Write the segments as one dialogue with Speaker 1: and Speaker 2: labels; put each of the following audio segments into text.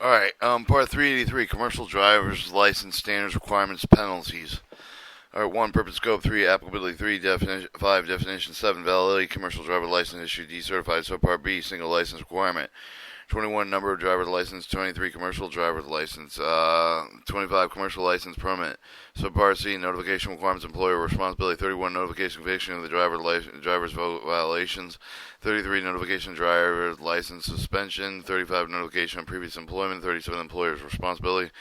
Speaker 1: Alright, part 383, commercial driver's license standards, requirements, penalties. Alright, 1, purpose, scope, 3, applicability, 3, definition, 5, definition, 7, validity, commercial driver license issued, decertified, subpart B, single license requirement. 21, number of driver's license. 23, commercial driver's license. 25, commercial license permit. Subpart C, notification requirements, employer responsibility. 31, notification conviction of the driver's violations. 33, notification driver's license suspension. 35, notification of previous employment. 37, employer's responsibility.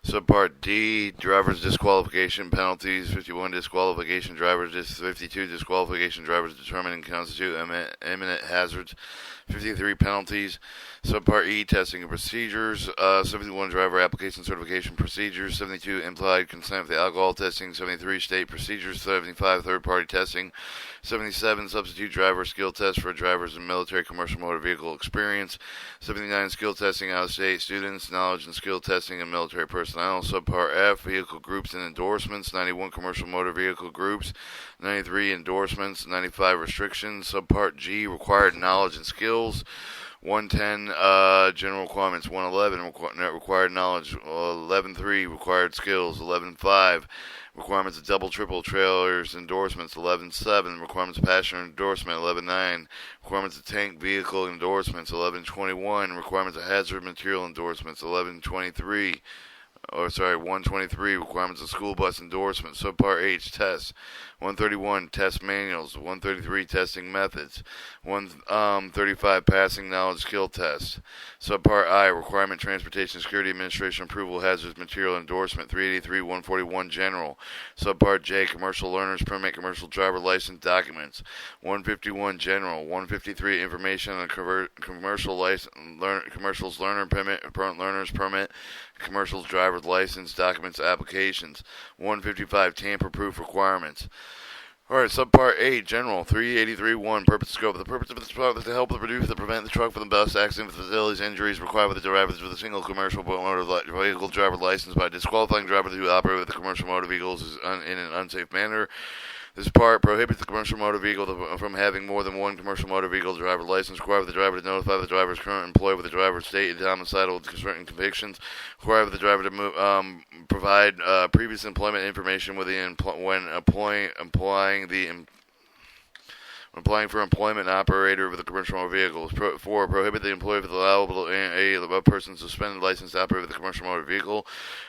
Speaker 1: Subpart D, driver's disqualification penalties. 51, disqualification drivers. 52, disqualification drivers determine and constitute imminent hazards. 53, penalties. Subpart E, testing and procedures. 71, driver application certification procedures. 72, implied consent for the alcohol testing. 73, state procedures. 75, third-party testing. 77, substitute driver skill test for drivers in military commercial motor vehicle experience. 79, skill testing out-of-state students, knowledge and skill testing and military personnel. Subpart F, vehicle groups and endorsements. 91, commercial motor vehicle groups. 93, endorsements. 95, restrictions. Subpart G, required knowledge and skills. 110, general requirements. 111, required knowledge. 11.3, required skills. 11.5, requirements of double, triple trailers endorsements. 11.7, requirements of passenger endorsement. 11.9, requirements of tank vehicle endorsements. 11.21, requirements of hazard material endorsements. 123, requirements of school bus endorsement. Subpart H, tests. 131, test manuals. 133, testing methods. 135, passing knowledge skill test. Subpart I, requirement transportation security administration approval hazardous material endorsement. 383, 141, general. Subpart J, commercial learner's permit, commercial driver license documents. 151, general. 153, information on commercial commercial's learner's permit, commercial's driver's license documents applications. 155, tamper-proof requirements. Alright, subpart A, general, 383.1, purpose scope. The purpose of this product is to help the producer to prevent the truck from the bus accident, facilities, injuries required with the drivers with a single commercial motor vehicle driver license by disqualifying drivers who operate with the commercial motor vehicles in an unsafe manner. This part prohibits the commercial motor vehicle from having more than one commercial motor vehicle driver license. Require the driver to notify the driver's current employer with the driver's state and domicile with certain convictions. Require the driver to provide previous employment information when applying for employment operator with a commercial motor vehicle. 4. Prohibit the employer of the allowable a person suspended license to operate with a commercial motor vehicle.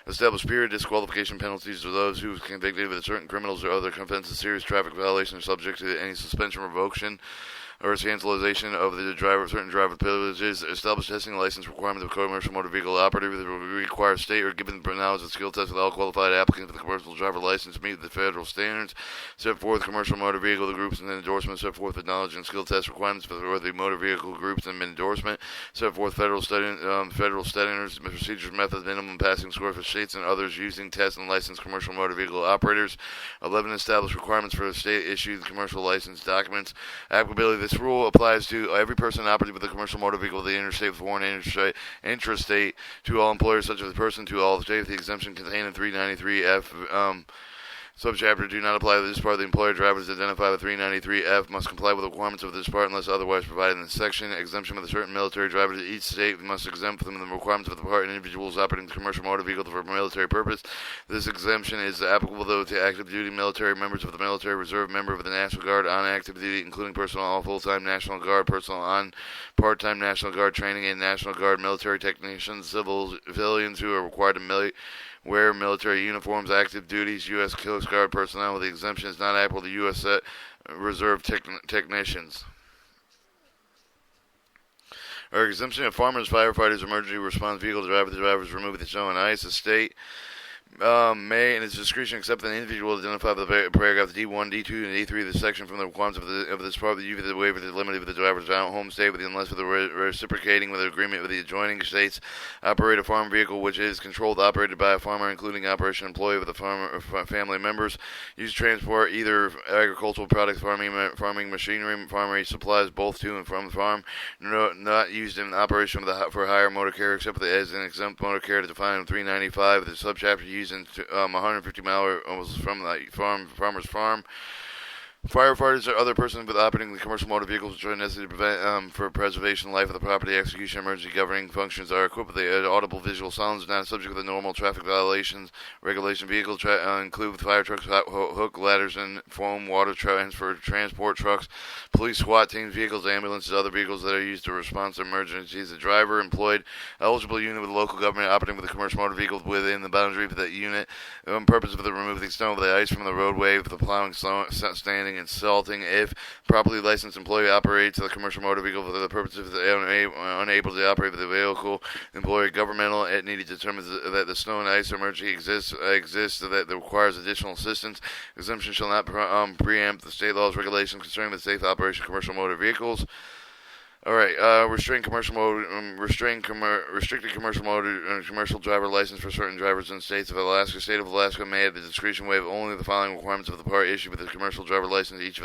Speaker 1: Establish period disqualification penalties for those who are convicted with certain criminals or other offenses, serious traffic violations subject to any suspension, revocation, or cancellation of certain driver privileges. Establish testing license requirements of commercial motor vehicle operator that require state or given knowledge and skill test with all qualified applicants for the commercial driver license to meet the federal standards. Set forth commercial motor vehicle groups and endorsements. Set forth the knowledge and skill test requirements for the motor vehicle groups and endorsement. Set forth federal standards, procedures, methods, minimum passing scores for states and others using test and licensed commercial motor vehicle operators. 11. Establish requirements for state-issued commercial license documents. Applicability. This rule applies to every person operating with a commercial motor vehicle, the interstate, foreign, intrastate, to all employers such as the person, to all states. The exemption contained in 393F subchapter do not apply to this part. The employer drivers identified with 393F must comply with the requirements of this part unless otherwise provided in this section. Exemption with certain military drivers. Each state must exempt from the requirements of the part and individuals operating the commercial motor vehicle for military purpose. This exemption is applicable, though, to active duty military members of the military reserve, member of the National Guard on active duty, including personnel on full-time National Guard, personnel on part-time National Guard training, and National Guard military technicians, civilians who are required to wear military uniforms, active duties, U.S. Coast Guard personnel. The exemption is not applicable to U.S. Reserve technicians. Or exemption of farmers, firefighters, emergency response vehicle drivers removed with snow and ice. The state may, in its discretion, accept an individual identified by the paragraph D1, D2, and D3 of this section from the requirements of this part of the waiver is limited with the driver's home state, unless for the reciprocating with an agreement with the adjoining states. Operate a farm vehicle which is controlled, operated by a farmer, including operation employee with the farmer family members. Use transport either agricultural products, farming machinery, farming supplies, both to and from the farm. Not used in operation for hire motor carrier, except as an exempt motor carrier to define in 395. The subchapter used in 150 miles from the farmer's farm. Firefighters or other persons with operating the commercial motor vehicles which are necessary to prevent for preservation of life of the property, execution, emergency governing functions are equipped with the audible visual sounds not subject to the normal traffic violations. Regulation vehicles include fire trucks, hook ladders, and foam water transfer transport trucks, police, SWAT teams, vehicles, ambulances, other vehicles that are used to respond to emergencies. The driver employed eligible unit with the local government operating with a commercial motor vehicle within the boundary of that unit purpose of the removing snow of the ice from the roadway for the plowing, standing, and salting. If properly licensed employee operates the commercial motor vehicle for the purpose of unable to operate the vehicle, the employer governmental entity determines that the snow and ice emergency exists that requires additional assistance. Exemption shall not preempt the state laws regulations concerning the safe operation of commercial motor vehicles. All right, restricted commercial motor commercial driver license for certain drivers in states of Alaska. State of Alaska may, at the discretion, waive only the following requirements of the part issued with the commercial driver license. Each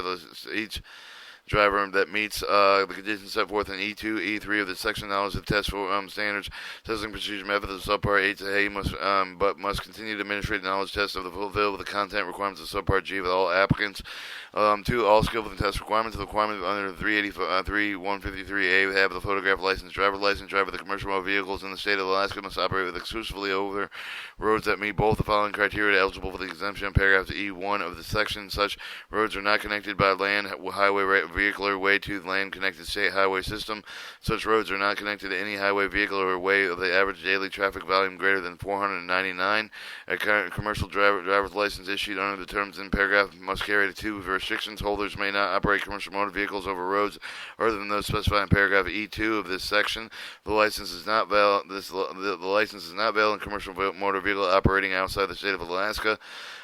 Speaker 1: driver that meets the conditions set forth in E2, E3 of the section knowledge of test for standards, testing procedure methods of subpart 8 to A must continue to administrate knowledge tests of the fulfill with the content requirements of subpart G with all applicants. 2. All skill within test requirements. The requirement under 153A have the photograph license. Driver of the commercial motor vehicles in the state of Alaska must operate with exclusively over roads that meet both the following criteria eligible for the exemption in paragraph E1 of the section. Such roads are not connected by land, highway, vehicle, or way to the land-connected state highway system. Such roads are not connected to any highway, vehicle, or way of the average daily traffic volume greater than 499. A commercial driver's license issued under the terms in paragraph must carry the 2 restrictions. Holders may not operate commercial motor vehicles over roads other than those specified in paragraph E2 of this section. The license is not valid. The license is not valid in commercial motor vehicle operating outside the state of Alaska.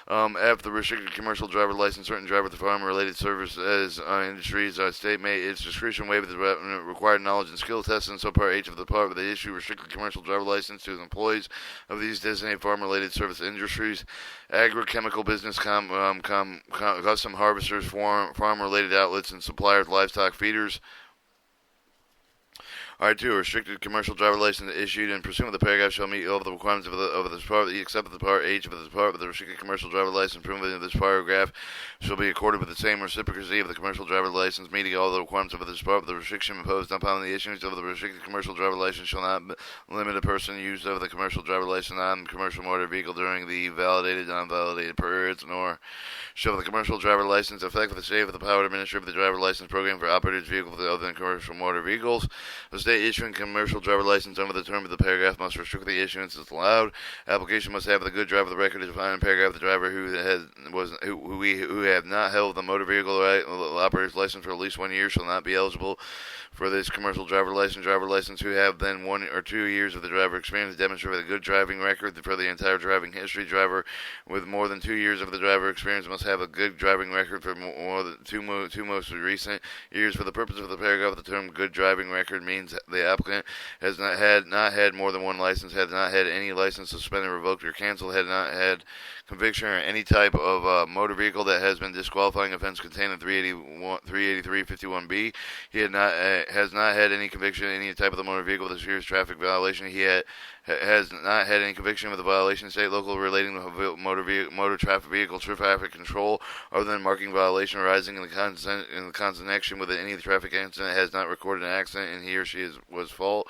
Speaker 1: After the restricted commercial driver license, certain driver with farm-related services industries, state may, its discretion, waive the required knowledge and skill tests in subpart H of the part where they issue restricted commercial driver license to the employees of these designated farm-related service industries, agrochemical business, custom harvesters, farm-related outlets, and suppliers, livestock feeders. R2, a restricted commercial driver license issued and pursuant to the paragraph shall meet all of the requirements of this part, except the part H of this part of the restricted commercial driver license proven in this paragraph shall be accorded with the same reciprocity of the commercial driver license, meeting all the requirements of this part of the restriction imposed upon the issuance of the restricted commercial driver license shall not limit a person used of the commercial driver license on commercial motor vehicle during the validated, non-validated periods, nor shall the commercial driver license affect the state of the power to administer the driver license program for operators vehicles other than commercial motor vehicles. The state issuing commercial driver license under the term of the paragraph must restrict the issuance as allowed. Application must have the good driver of the record as defined in paragraph. The driver who have not held the motor vehicle operator's license for at least 1 year shall not be eligible for this commercial driver license. Driver license who have then 1 or 2 years of the driver experience demonstrate a good driving record for the entire driving history. Driver with more than 2 years of the driver experience must have a good driving record for more than two most recent years. For the purpose of the paragraph, the term good driving record means the applicant has not had more than one license, has not had any license suspended, revoked, or canceled, had not had conviction or any type of motor vehicle that has been disqualifying offense contained in 38351B. He has not had any conviction in any type of the motor vehicle with a serious traffic violation. He has not had any conviction with a violation state, local relating to motor traffic vehicle traffic control other than marking violation arising in the connection with any traffic incident, has not recorded an accident and he or she was fault.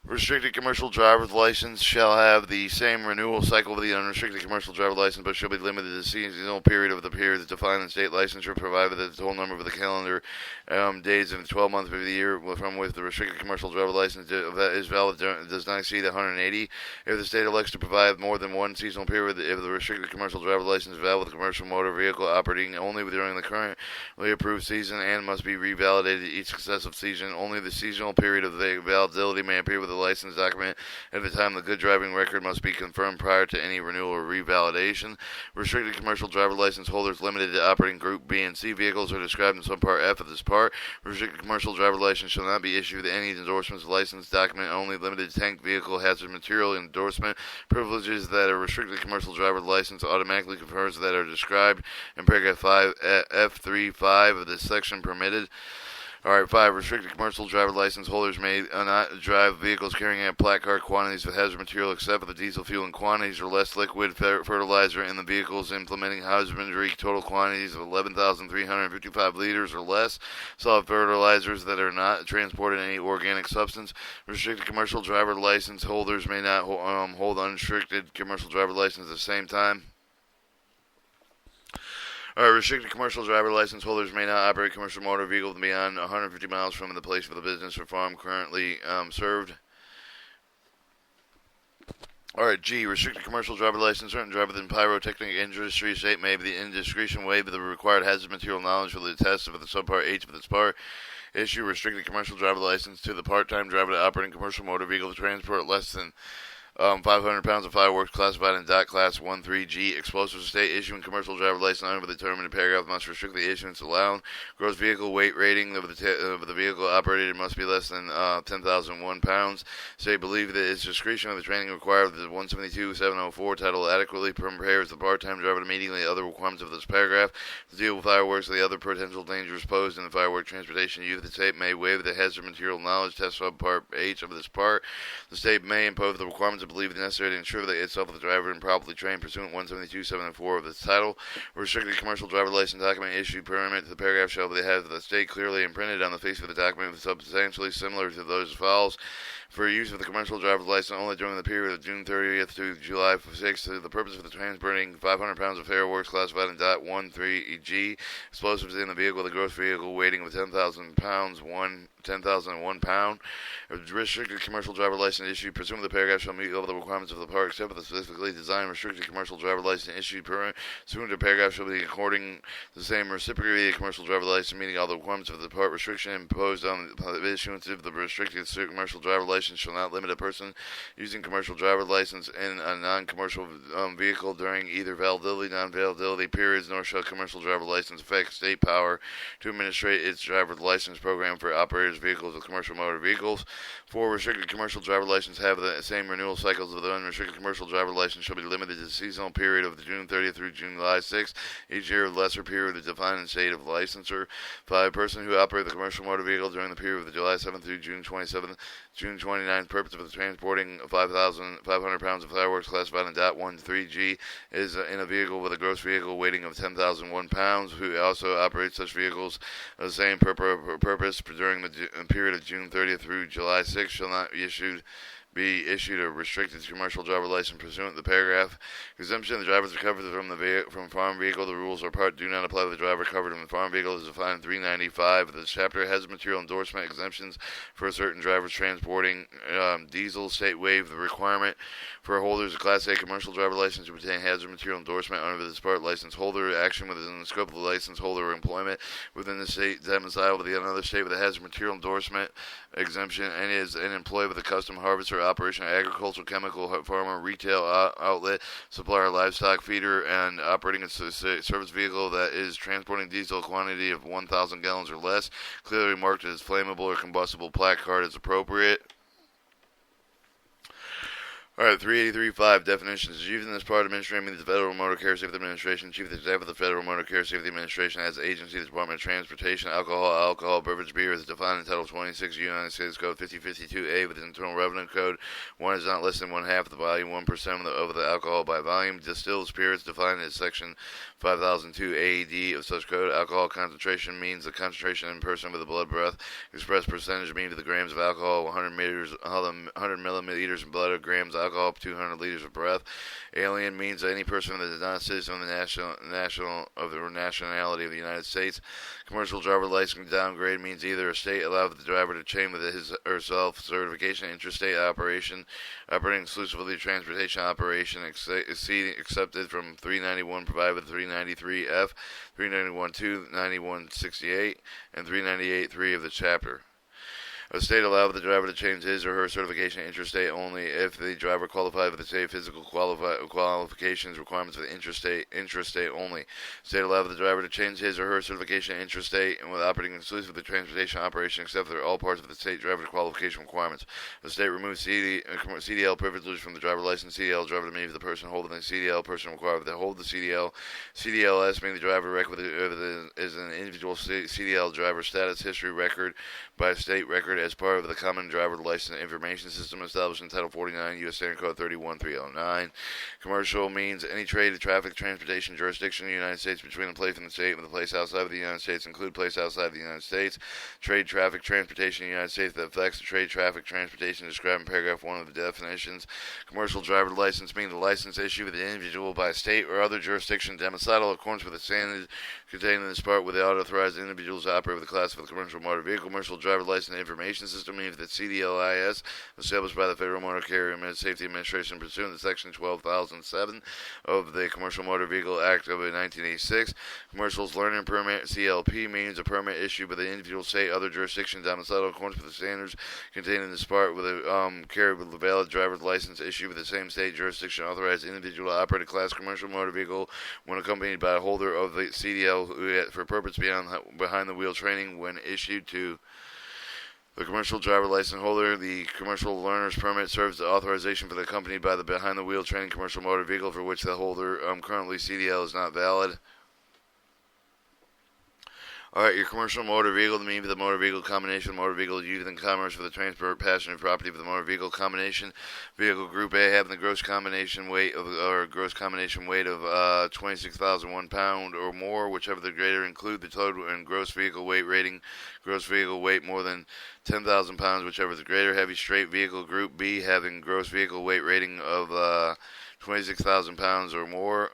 Speaker 1: Restricted commercial driver's license shall have the same renewal cycle of the unrestricted commercial driver's license, but shall be limited to the seasonal period of the periods defined in state licensure, provided that the total number of the calendar days in the 12 months of the year from which the restricted commercial driver's license is valid does not exceed 180. If the state elects to provide more than one seasonal period, if the restricted commercial driver's license is valid with a commercial motor vehicle operating only during the currently approved season and must be revalidated each successive season, only the seasonal period of the validity may appear with the license document. At the time, the good driving record must be confirmed prior to any renewal or revalidation. Restricted commercial driver license holders limited to operating Group B and C vehicles are described in subpart F of this part. Restricted commercial driver license shall not be issued with any endorsements. License document only limited to tank vehicle hazard material endorsement. Privileges that a restricted commercial driver license automatically confers that are described in paragraph 5 F3(5) of this section permitted. Alright, 5. Restricted commercial driver license holders may not drive vehicles carrying out black card quantities of hazardous material except for the diesel fuel in quantities or less liquid fertilizer in the vehicles implementing husbandry total quantities of 11,355 liters or less. Solid fertilizers that are not transported any organic substance. Restricted commercial driver license holders may not hold unrestricted commercial driver license at the same time. Restricted commercial driver license holders may not operate commercial motor vehicles beyond 150 miles from the place of the business or farm currently served. Alright, G. Restricted commercial driver license. Certain drivers in pyrotechnic industry state may be indiscretion waive the required hazard material knowledge for the test of the subpart H of this part. Issue restricted commercial driver license to the part-time driver to operate commercial motor vehicle to transport less than 500 pounds of fireworks classified in DOT Class 1-3G. Explosives state issuing commercial driver license under the term in the paragraph must restrict the issuance allowed. Gross vehicle weight rating of the vehicle operated must be less than 10,001 pounds. State believe that its discretion of the training required of the 172-704 title adequately prepares the part-time driver to immediately other requirements of this paragraph to deal with fireworks or the other potential dangers posed in the firework transportation. Youth the state may waive the hazard material knowledge test subpart H of this part. The state may impose the requirements of believe it necessary to ensure that itself the driver and properly trained pursuant 172-704 of this title. Restricted commercial driver license document issued permit to the paragraph shall have the state clearly imprinted on the face of the document substantially similar to those as follows. For use of the commercial driver's license only during the period of June 30th to July 6th to the purpose of the transporting 500 pounds of fireworks classified in DOT 1-3G, explosives in the vehicle, the gross vehicle weighting of 10,000 pounds, 10,001 pound. Restricted commercial driver license issued pursuant to the paragraph shall meet all the requirements of the part except for the specifically designed restricted commercial driver license issued pursuant to the paragraph shall be according to the same reciprocated commercial driver license meeting all the requirements of the part. Restriction imposed on the issuance of the restricted commercial driver license shall not limit a person using commercial driver license in a non-commercial vehicle during either validity, non-validity periods, nor shall commercial driver license affect state power to administrate its driver license program for operators vehicles with commercial motor vehicles. 4. Restricted commercial driver license have the same renewal cycles of the unrestricted commercial driver license shall be limited to the seasonal period of June 30th through July 6th. Each year of lesser period is defined in state of licensor. 5. Person who operates the commercial motor vehicle during the period of the July 7th through June 27th, June 29th, purpose of the transporting 5,500 pounds of fireworks classified in DOT 1-3G is in a vehicle with a gross vehicle weighting of 10,001 pounds, who also operates such vehicles of the same purpose during the period of June 30th through July 6th shall not be issued a restricted commercial driver license pursuant to the paragraph. Exemption: the drivers are covered from farm vehicle. The rules or part do not apply to the driver covered in the farm vehicle as defined in 395. The chapter has material endorsement exemptions for certain drivers transporting diesel. State waive the requirement for holders of Class A commercial driver license to obtain hazard material endorsement under this part. License holder action within the scope of the license holder employment within the state domicile with another state with a hazard material endorsement exemption and is an employee with a custom harvester operation, agricultural, chemical, farmer, retail outlet, supplier, livestock feeder, and operating a service vehicle that is transporting diesel quantity of 1,000 gallons or less, clearly marked as flammable or combustible plaque card as appropriate. Alright, 383.5 definitions. Chief in this part administrating the Federal Motor Carrier Safety Administration. Chief of the Staff of the Federal Motor Carrier Safety Administration as agency, the Department of Transportation. Alcohol, beverage, beer is defined in Title 26 United States Code 5052A with the Internal Revenue Code. One is not less than one-half of the volume, 1% of the alcohol by volume. Distilled spirits defined in Section 5002 AED of such code. Alcohol concentration means the concentration in person with a blood breath. Expressed percentage means the grams of alcohol, 100 milliliters in blood, or grams of alcohol, 200 liters of breath. Alien means any person that is not a citizen of the nationality of the United States. Commercial driver license downgrade means either a state allowed the driver to change with his or herself certification, interstate operation, operating exclusively transportation operation, accepted from 391 provided with 393F, 391.2, 9168, and 398.3 of the chapter. A state allowed the driver to change his or her certification interstate only if the driver qualified with the state physical qualifications requirements for the intrastate only. State allowed the driver to change his or her certification intrastate and with operating exclusively with the transportation operation except for all parts of the state driver qualification requirements. The state removes CDL privileges from the driver license. CDL driver to mean the person holding the CDL person required to hold the CDL. CDLS meaning the driver record is an individual CDL driver status history record by state record as part of the common driver license information system established in Title 49 U.S. Standard Code 31309. Commercial means any trade, traffic, transportation jurisdiction in the United States between the place in the state and the place outside of the United States, include place outside of the United States. Trade, traffic, transportation in the United States that affects the trade, traffic, transportation described in paragraph 1 of the definitions. Commercial driver license means the license issued with the individual by a state or other jurisdiction domiciled in accordance with the standards contained in this part with the authorized individuals to operate with the class of the commercial motor vehicle. Commercial driver license information system means that CDLIS established by the Federal Motor Carrier Safety Administration pursuant to Section 12,007 of the Commercial Motor Vehicle Act of 1986. Commercial's learning permit CLP means a permit issued by the individual state other jurisdiction domiciled in accordance with the standards contained in this part with a carried with a valid driver's license issued with the same state jurisdiction authorized individual to operate a class commercial motor vehicle when accompanied by a holder of the CDL for purpose behind the wheel training when issued to the commercial driver license holder. The commercial learner's permit serves the authorization for the accompanied by the behind-the-wheel training commercial motor vehicle for which the holder currently CDL is not valid. Alright, your commercial motor vehicle, the meaning of the motor vehicle combination, motor vehicle used in commerce for the transport, passenger property of the motor vehicle combination. Vehicle group A having the gross combination weight of 26,001 pound or more, whichever the greater, include the total and gross vehicle weight rating. Gross vehicle weight more than 10,000 pounds, whichever the greater. Heavy straight vehicle group B having gross vehicle weight rating of 26,000 pounds or more,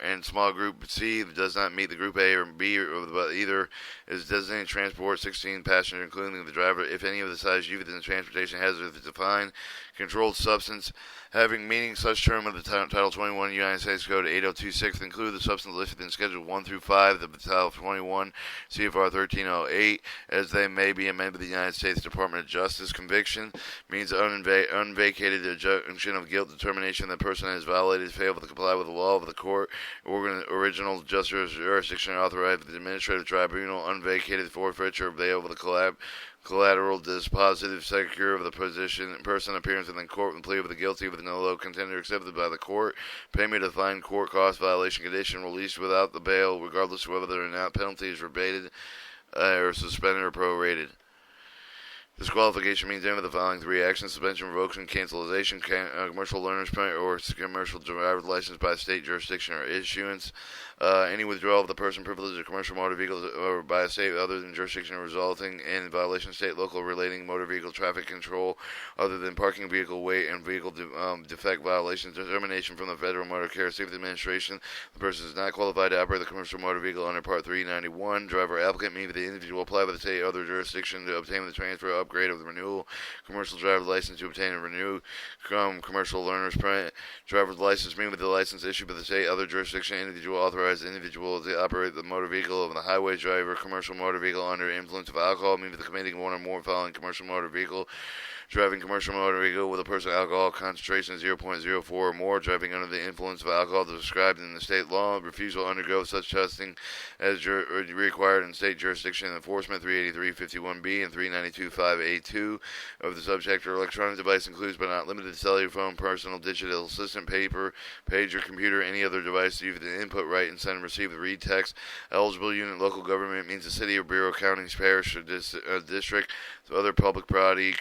Speaker 1: and small group C does not meet the group A or B, but either is designated transport 16 passengers, including the driver, if any of the size used in the transportation hazard is defined. Controlled substance having meaning such term of the Title 21 United States Code 8026 include the substance listed in Schedule 1 through 5 of the Title 21 CFR 1308 as they may be amended by the United States Department of Justice. Conviction means unvacated injunction of guilt determination that the person has violated, failed to comply with the law of the court, original jurisdiction authorized by the administrative tribunal, unvacated forfeiture of bail with the collateral dispositive secure of the person appearance in the court and plea of the guilty with no low contender accepted by the court, payment of fine court cost violation condition, released without the bail regardless of whether or not penalty is rebated or suspended or prorated. Disqualification means any of the following three actions: suspension, revocation, cancellation, commercial learner's permit, or commercial driver's license by state jurisdiction or issuance. Any withdrawal of the person privilege of commercial motor vehicles or by a state other than jurisdiction resulting in violation of state, local relating motor vehicle traffic control other than parking vehicle weight and vehicle defect violations. Determination from the Federal Motor Carrier Safety Administration. The person is not qualified to operate the commercial motor vehicle under Part 391. Driver applicant means the individual apply by the state other jurisdiction to obtain the transfer, upgrade of the renewal. Commercial driver's license to obtain and renew. Commercial learner's permit. Driver's license means with the license issued by the state other jurisdiction. Individual authorized individual to operate the motor vehicle of the highway driver. Commercial motor vehicle under influence of alcohol means the committing one or more following commercial motor vehicle. Driving commercial motor vehicle with a person alcohol concentration of 0.04 or more. Driving under the influence of alcohol described in the state law. Refusal to undergo such testing as required in state jurisdiction enforcement 383.51b and 392.5a2 of the subject or electronic device includes but not limited to cellular phone, personal digital assistant, paper, pager, computer, any other device used to input, write, and send and receive the read text. Eligible unit local government means the city or bureau, county, parish, or district. So other public property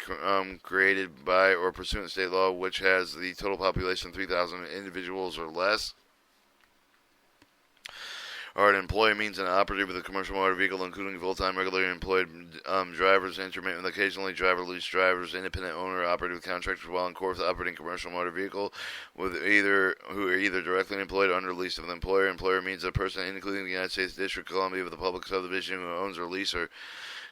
Speaker 1: created by or pursuant to state law which has the total population of 3,000 individuals or less. An employee means an operative with a commercial motor vehicle, including full-time, regularly employed drivers, intermittent, occasionally driver, lease drivers, independent owner, operative with contractors while in course operating commercial motor vehicle, who are either directly employed or under lease of the employer. Employer means a person, including the United States District of Columbia, with a public subdivision who owns or lease or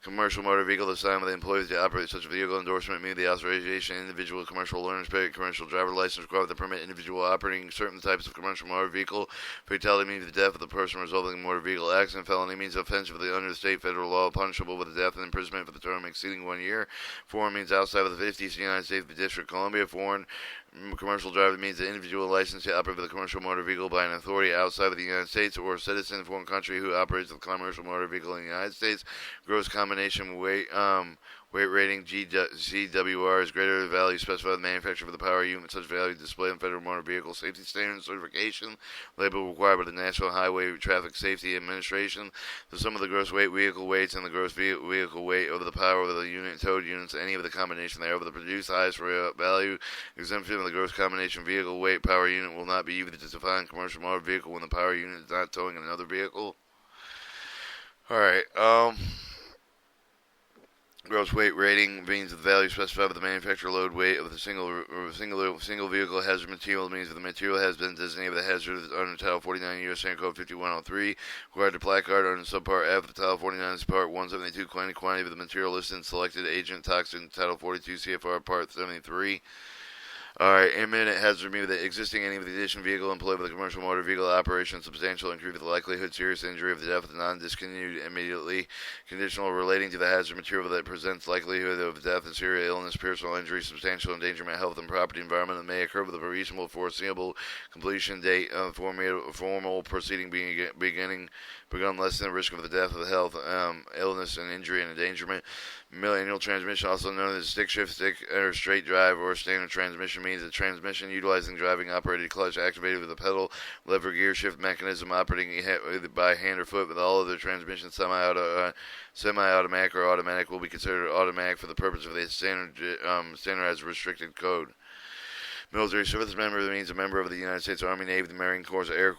Speaker 1: Commercial motor vehicle, the sign of the employees to operate such a vehicle. Endorsement means the authorization individual commercial learners pay. Commercial driver license required to permit individual operating certain types of commercial motor vehicle. Fatality means the death of the person resulting in motor vehicle accident. Felony means offense of the under the state federal law punishable with death and imprisonment for the term exceeding 1 year. Foreign means outside of the 50th United States of the District of Columbia. Foreign commercial driver means the individual license to operate with a commercial motor vehicle by an authority outside of the United States or a citizen of foreign country who operates a commercial motor vehicle in the United States. Gross combination weight rating GWR is greater than the value specified by the manufacturer for the power unit. Such value displayed on Federal Motor Vehicle Safety Standards certification label required by the National Highway Traffic Safety Administration. The sum of the gross weight, vehicle weights, and the gross vehicle weight over the power of the unit, towed units, any of the combination thereof, the produced highest value exemption of the gross combination vehicle weight power unit will not be used to define commercial motor vehicle when the power unit is not towing another vehicle. Alright, gross weight rating means the value specified by the manufacturer load weight of the single vehicle hazard material means if the material has been designated with a hazard under Title 49 U.S. Code 5103, required to placard under subpart F of Title 49 Part 172 quantity of the material listed in selected agent toxin Title 42 CFR Part 73. Alright, imminent hazard means that existing any of the addition vehicle employed with a commercial motor vehicle operation substantial increase with the likelihood serious injury of the death of the non-discontinued immediately. Conditional relating to the hazard material that presents likelihood of death and serious illness, personal injury, substantial endangerment, health and property environment that may occur with a reasonable foreseeable completion date of formal proceeding begun less than the risk of the death of the health, illness and injury and endangerment. Manual transmission, also known as stick shift, stick or straight drive or standard transmission, means a transmission utilizing driving operated clutch activated with a pedal, lever, gear shift mechanism operating by hand or foot. With all other transmissions semi-automatic or automatic will be considered automatic for the purpose of the standardized restricted code. Military service member means a member of the United States Army, Navy, the Marine Corps, Air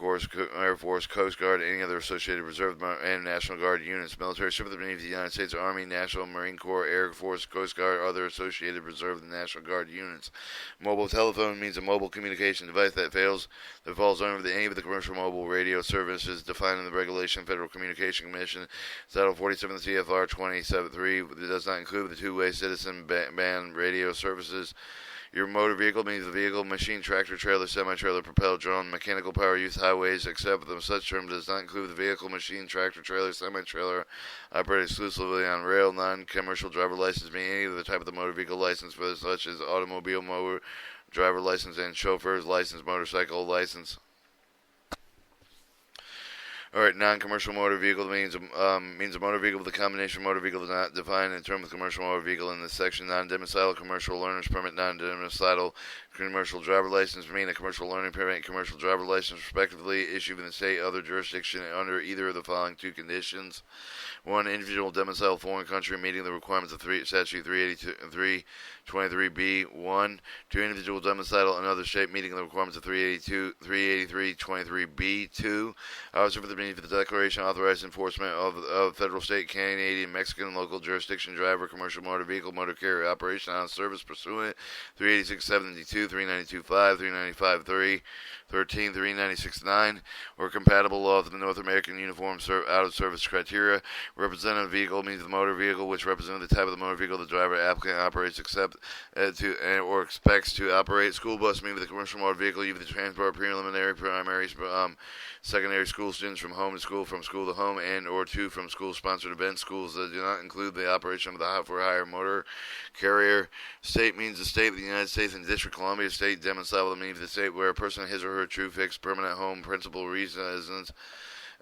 Speaker 1: Force, Coast Guard, any other associated Reserve and National Guard units. Military service means the United States Army, National Marine Corps, Air Force, Coast Guard, other associated Reserve and National Guard units. Mobile telephone means a mobile communication device that falls under any of the commercial mobile radio services defined in the Regulation Federal Communication Commission, Title 47 CFR 273. It does not include the two-way citizen band radio services. Your motor vehicle means the vehicle, machine, tractor, trailer, semi-trailer, propelled, drone, mechanical power use highways, except for such term does not include the vehicle, machine, tractor, trailer, semi-trailer, operated exclusively on rail, non-commercial driver license, meaning any of the type of the motor vehicle license, for such as automobile motor driver license and chauffeur's license, motorcycle license. Alright, non-commercial motor vehicle means a motor vehicle with a combination motor vehicle is not defined in terms of commercial motor vehicle in this section. Non-domiciled commercial learner's permit, non-domiciled commercial driver license mean a commercial learning permit and commercial driver license respectively issued in the state other jurisdiction under either of the following two conditions. 1. Individual domicile foreign country meeting the requirements of Statute 323B. 1. 2. Individual domicile another state meeting the requirements of 38323B. 2. Officer for the meaning of the declaration authorized enforcement of federal, state, Canadian, Mexican, local jurisdiction driver, commercial motor vehicle, motor carrier operation on service pursuant 38672, 392.5, 395.3, 13, 396.9, or compatible law of the North American Uniform Out of Service Criteria. Representative vehicle means the motor vehicle which represents the type of the motor vehicle the driver applicant operates or expects to operate. School bus means the commercial motor vehicle used to transport preliminary, primary, secondary school students from home to school, from school to home, and or to from school-sponsored events. Schools that do not include the operation of the for-hire motor carrier. State means the state of the United States and District of Columbia. State domicile means the state where a person his or her true fixed permanent home principal residence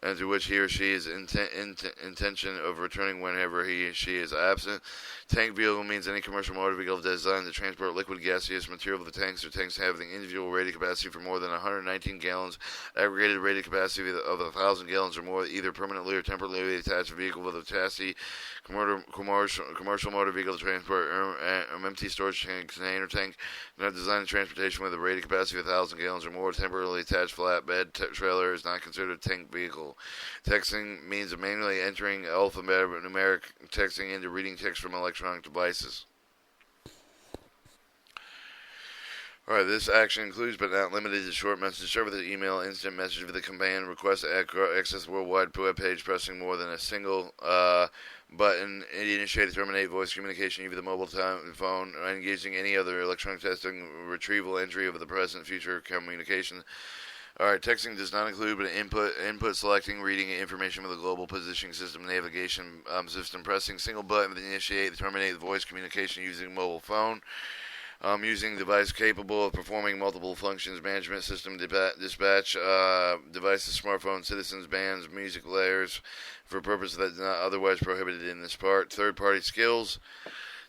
Speaker 1: and to which he or she is intention of returning whenever he or she is absent. Tank vehicle means any commercial motor vehicle designed to transport liquid gaseous material with the tanks or tanks having individual rated capacity for more than 119 gallons, aggregated rated capacity of 1,000 gallons or more, either permanently or temporarily attached vehicle with a chassis, commercial motor vehicle to transport empty storage container tank, not designed to transportation with a rated capacity of 1,000 gallons or more, temporarily attached flatbed trailer is not considered a tank vehicle. Texting means manually entering alphanumeric texting into reading text from electronic devices. Alright, this action includes but not limited to short message service, email, instant message with the command request to access worldwide web page, pressing more than a single button, initiate or terminate voice communication either the mobile phone or engaging any other electronic testing, retrieval, entry of the present, future communication. Alright, texting does not include but input selecting, reading information from the global positioning system, navigation system, pressing single button to initiate or terminate the voice communication using mobile phone. Using device capable of performing multiple functions, management system, dispatch, devices, smartphones, citizens, bands, music layers, for purposes that is not otherwise prohibited in this part. Third-party skills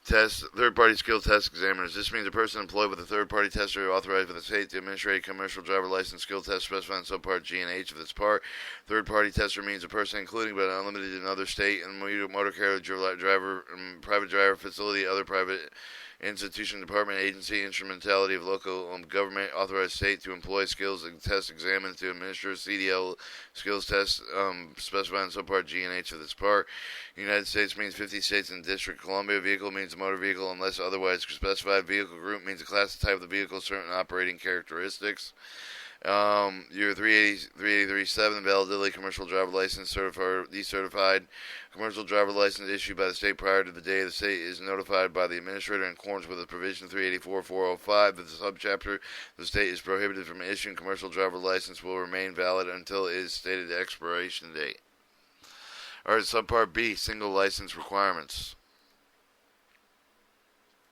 Speaker 1: test, third-party skill test examiners. This means a person employed with a third-party tester authorized by the state to administrate commercial driver license skill test specified in subpart G and H of this part. Third-party tester means a person including but not limited to another state and motor carrier driver, private driver facility, other private institution, department, agency, instrumentality of local government, authorized state to employ skills and test examined to administer CDL skills tests specified in subpart G and H of this part. United States means 50 states and District Columbia. Vehicle means a motor vehicle unless otherwise specified. Vehicle group means a class and type of the vehicle, certain operating characteristics. Your 383.7 validity commercial driver license decertified commercial driver license issued by the state prior to the day the state is notified by the administrator in accordance with the provision 384.405 of the subchapter. The state is prohibited from issuing commercial driver license will remain valid until it is stated expiration date. Alright, subpart B, single license requirements.